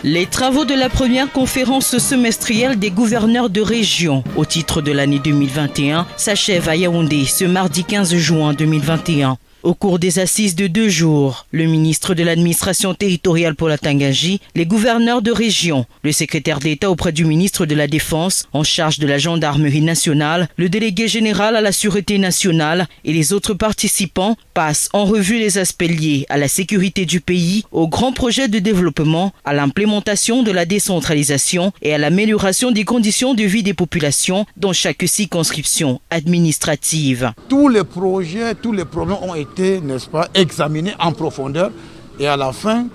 Les travaux de la première conférence semestrielle des gouverneurs de région au titre de l'année 2021 s'achèvent à Yaoundé ce mardi 15 juin 2021. Au cours des assises de 2 jours, le ministre de l'administration territoriale Paul Atangagi, les gouverneurs de région, le secrétaire d'État auprès du ministre de la Défense en charge de la gendarmerie nationale, le délégué général à la sûreté nationale et les autres participants passent en revue les aspects liés à la sécurité du pays, aux grands projets de développement, à l'implémentation de la décentralisation et à l'amélioration des conditions de vie des populations dans chaque circonscription administrative. Tous les projets, tous les problèmes ont été, n'est-ce pas, examinés en profondeur et à la fin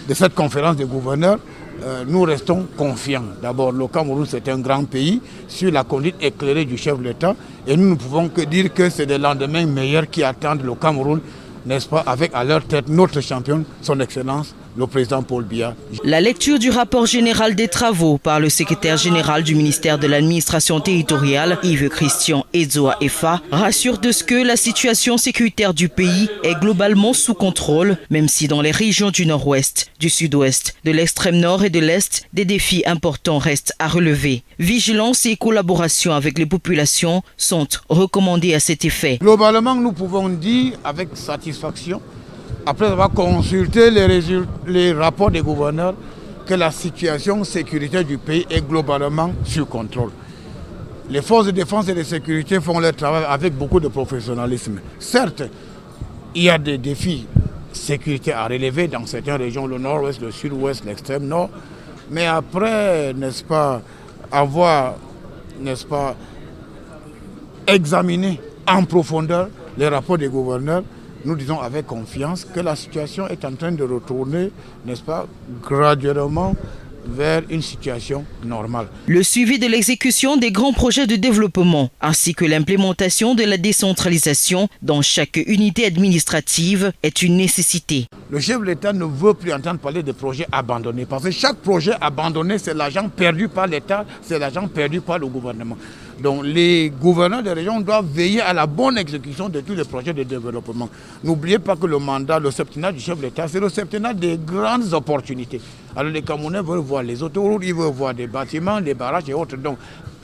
de cette conférence des gouverneurs, nous restons confiants. D'abord, le Cameroun, c'est un grand pays sur la conduite éclairée du chef de l'État et nous ne pouvons que dire que c'est des lendemains meilleurs qui attendent le Cameroun, n'est-ce pas, avec à leur tête notre champion, son Excellence, le président Paul Biya. La lecture du rapport général des travaux par le secrétaire général du ministère de l'administration territoriale, Yves-Christian Edzoa Efa, rassure de ce que la situation sécuritaire du pays est globalement sous contrôle, même si dans les régions du nord-ouest, du sud-ouest, de l'extrême nord et de l'est, des défis importants restent à relever. Vigilance et collaboration avec les populations sont recommandées à cet effet. Globalement, nous pouvons dire avec satisfaction, après avoir consulté les rapports des gouverneurs, que la situation sécuritaire du pays est globalement sous contrôle. Les forces de défense et de sécurité font leur travail avec beaucoup de professionnalisme. Certes, il y a des défis sécuritaires à relever dans certaines régions, le nord-ouest, le sud-ouest, l'extrême nord, mais après, n'est-ce pas, avoir, n'est-ce pas, examiné en profondeur les rapports des gouverneurs, nous disons avec confiance que la situation est en train de retourner, n'est-ce pas, graduellement vers une situation normale. Le suivi de l'exécution des grands projets de développement ainsi que l'implémentation de la décentralisation dans chaque unité administrative est une nécessité. Le chef de l'État ne veut plus entendre parler de projets abandonnés parce que chaque projet abandonné, c'est l'argent perdu par l'État, c'est l'argent perdu par le gouvernement. Donc les gouverneurs des régions doivent veiller à la bonne exécution de tous les projets de développement. N'oubliez pas que le mandat, le septennat du chef de l'État, c'est le septennat des grandes opportunités. Alors les Camerounais veulent voir les autoroutes, ils veulent voir des bâtiments, des barrages et autres. Donc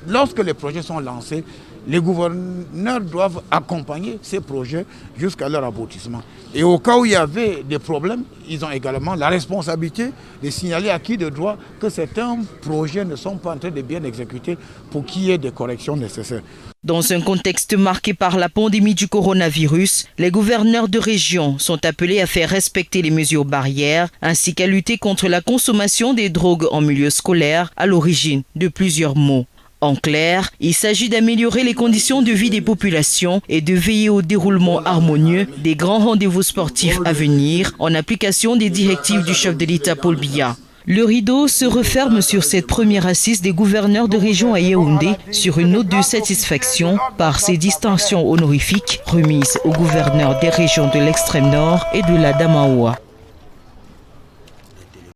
lorsque les projets sont lancés, les gouverneurs doivent accompagner ces projets jusqu'à leur aboutissement. Et au cas où il y avait des problèmes, ils ont également la responsabilité de signaler à qui de droit que certains projets ne sont pas en train de bien exécuter pour qu'il y ait des corrections nécessaires. Dans un contexte marqué par la pandémie du coronavirus, les gouverneurs de région sont appelés à faire respecter les mesures barrières ainsi qu'à lutter contre la consommation des drogues en milieu scolaire à l'origine de plusieurs maux. En clair, il s'agit d'améliorer les conditions de vie des populations et de veiller au déroulement harmonieux des grands rendez-vous sportifs à venir en application des directives du chef de l'État Paul Biya. Le rideau se referme sur cette première assise des gouverneurs de région à Yaoundé sur une note de satisfaction par ces distinctions honorifiques remises aux gouverneurs des régions de l'extrême nord et de la Damaoua.